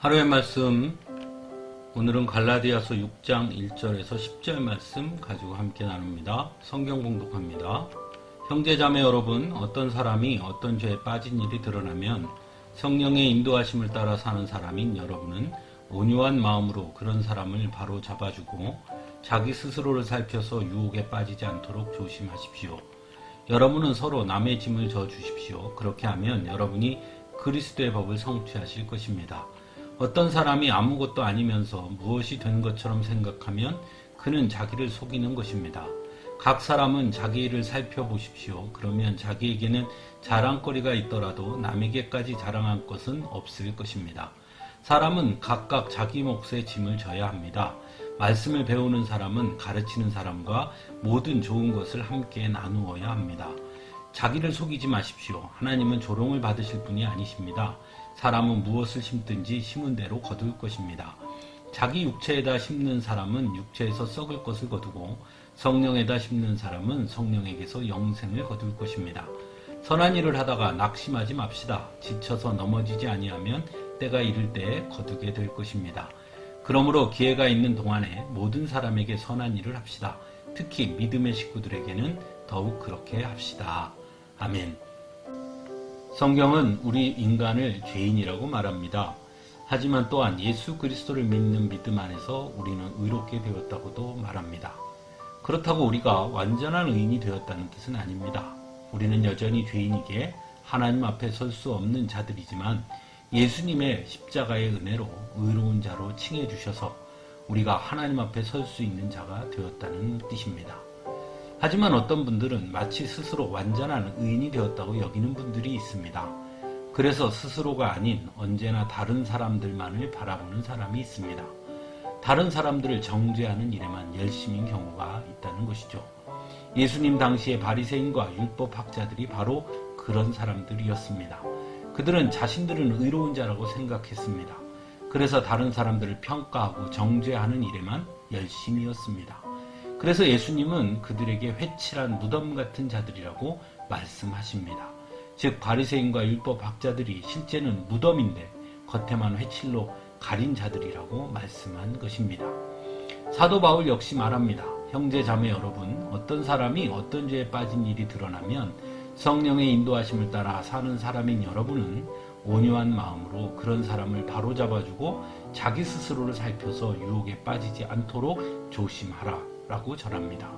하루의 말씀, 오늘은 갈라디아서 6장 1절에서 10절 말씀 가지고 함께 나눕니다. 성경 봉독합니다. 형제자매 여러분, 어떤 사람이 어떤 죄에 빠진 일이 드러나면 성령의 인도하심을 따라 사는 사람인 여러분은 온유한 마음으로 그런 사람을 바로 잡아주고 자기 스스로를 살펴서 유혹에 빠지지 않도록 조심하십시오. 여러분은 서로 남의 짐을 져주십시오. 그렇게 하면 여러분이 그리스도의 법을 성취하실 것입니다. 어떤 사람이 아무것도 아니면서 무엇이 된 것처럼 생각하면 그는 자기를 속이는 것입니다. 각 사람은 자기 일을 살펴보십시오. 그러면 자기에게는 자랑거리가 있더라도 남에게까지 자랑할 것은 없을 것입니다. 사람은 각각 자기 몫의 짐을 져야 합니다. 말씀을 배우는 사람은 가르치는 사람과 모든 좋은 것을 함께 나누어야 합니다. 자기를 속이지 마십시오. 하나님은 조롱을 받으실 분이 아니십니다. 사람은 무엇을 심든지 심은 대로 거둘 것입니다. 자기 육체에다 심는 사람은 육체에서 썩을 것을 거두고 성령에다 심는 사람은 성령에게서 영생을 거둘 것입니다. 선한 일을 하다가 낙심하지 맙시다. 지쳐서 넘어지지 아니하면 때가 이를 때에 거두게 될 것입니다. 그러므로 기회가 있는 동안에 모든 사람에게 선한 일을 합시다. 특히 믿음의 식구들에게는 더욱 그렇게 합시다. 아멘. 성경은 우리 인간을 죄인이라고 말합니다. 하지만 또한 예수 그리스도를 믿는 믿음 안에서 우리는 의롭게 되었다고도 말합니다. 그렇다고 우리가 완전한 의인이 되었다는 뜻은 아닙니다. 우리는 여전히 죄인이기에 하나님 앞에 설 수 없는 자들이지만 예수님의 십자가의 은혜로 의로운 자로 칭해 주셔서 우리가 하나님 앞에 설 수 있는 자가 되었다는 뜻입니다. 하지만 어떤 분들은 마치 스스로 완전한 의인이 되었다고 여기는 분들이 있습니다. 그래서 스스로가 아닌 언제나 다른 사람들만을 바라보는 사람이 있습니다. 다른 사람들을 정죄하는 일에만 열심인 경우가 있다는 것이죠. 예수님 당시의 바리새인과 율법학자들이 바로 그런 사람들이었습니다. 그들은 자신들은 의로운 자라고 생각했습니다. 그래서 다른 사람들을 평가하고 정죄하는 일에만 열심이었습니다. 그래서 예수님은 그들에게 회칠한 무덤 같은 자들이라고 말씀하십니다. 즉 바리새인과 율법학자들이 실제는 무덤인데 겉에만 회칠로 가린 자들이라고 말씀한 것입니다. 사도 바울 역시 말합니다. 형제 자매 여러분, 어떤 사람이 어떤 죄에 빠진 일이 드러나면 성령의 인도하심을 따라 사는 사람인 여러분은 온유한 마음으로 그런 사람을 바로잡아주고 자기 스스로를 살펴서 유혹에 빠지지 않도록 조심하라 라고 전합니다.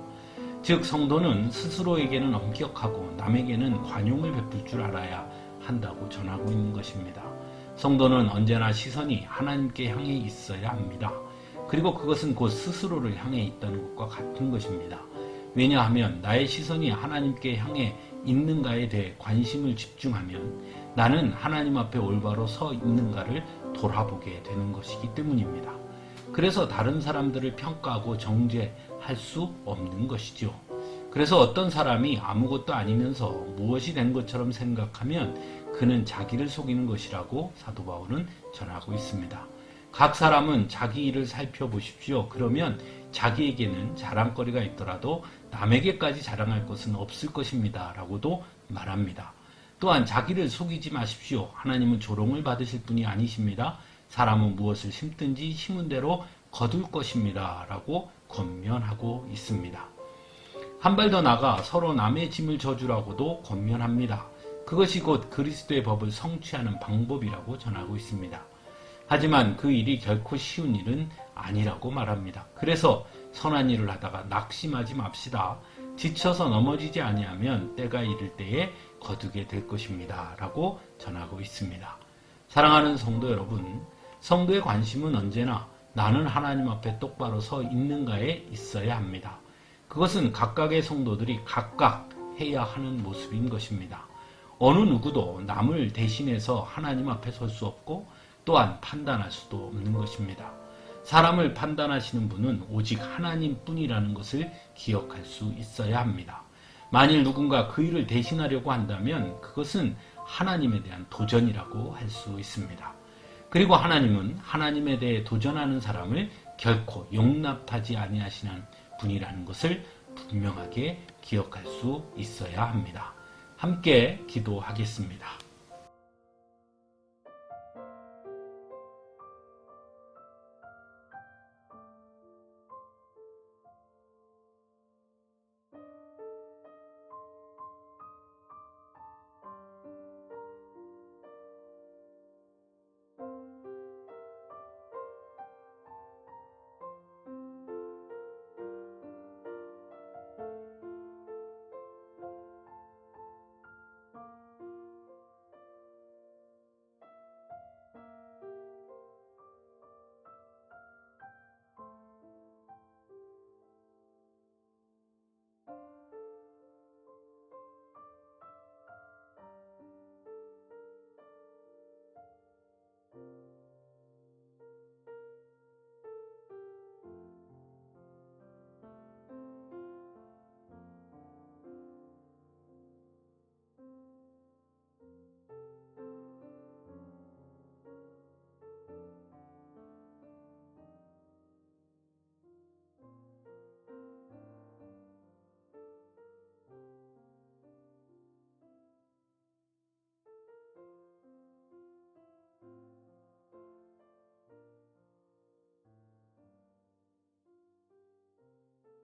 즉 성도는 스스로에게는 엄격하고 남에게는 관용을 베풀 줄 알아야 한다고 전하고 있는 것입니다. 성도는 언제나 시선이 하나님께 향해 있어야 합니다. 그리고 그것은 곧 스스로를 향해 있다는 것과 같은 것입니다. 왜냐하면 나의 시선이 하나님께 향해 있는가에 대해 관심을 집중하면 나는 하나님 앞에 올바로 서 있는가를 돌아보게 되는 것이기 때문입니다. 그래서 다른 사람들을 평가하고 정죄할 수 없는 것이죠. 그래서 어떤 사람이 아무것도 아니면서 무엇이 된 것처럼 생각하면 그는 자기를 속이는 것이라고 사도 바울은 전하고 있습니다. 각 사람은 자기 일을 살펴보십시오. 그러면 자기에게는 자랑거리가 있더라도 남에게까지 자랑할 것은 없을 것입니다. 라고도 말합니다. 또한 자기를 속이지 마십시오. 하나님은 조롱을 받으실 분이 아니십니다. 사람은 무엇을 심든지 심은 대로 거둘 것입니다. 라고 권면하고 있습니다. 한 발 더 나가 서로 남의 짐을 져주라고도 권면합니다. 그것이 곧 그리스도의 법을 성취하는 방법이라고 전하고 있습니다. 하지만 그 일이 결코 쉬운 일은 아니라고 말합니다. 그래서 선한 일을 하다가 낙심하지 맙시다. 지쳐서 넘어지지 아니하면 때가 이를 때에 거두게 될 것입니다. 라고 전하고 있습니다. 사랑하는 성도 여러분, 성도의 관심은 언제나 나는 하나님 앞에 똑바로 서 있는가에 있어야 합니다. 그것은 각각의 성도들이 각각 해야 하는 모습인 것입니다. 어느 누구도 남을 대신해서 하나님 앞에 설 수 없고 또한 판단할 수도 없는 것입니다. 사람을 판단하시는 분은 오직 하나님뿐이라는 것을 기억할 수 있어야 합니다. 만일 누군가 그 일을 대신하려고 한다면 그것은 하나님에 대한 도전이라고 할 수 있습니다. 그리고 하나님은 하나님에 대해 도전하는 사람을 결코 용납하지 아니하시는 분이라는 것을 분명하게 기억할 수 있어야 합니다. 함께 기도하겠습니다.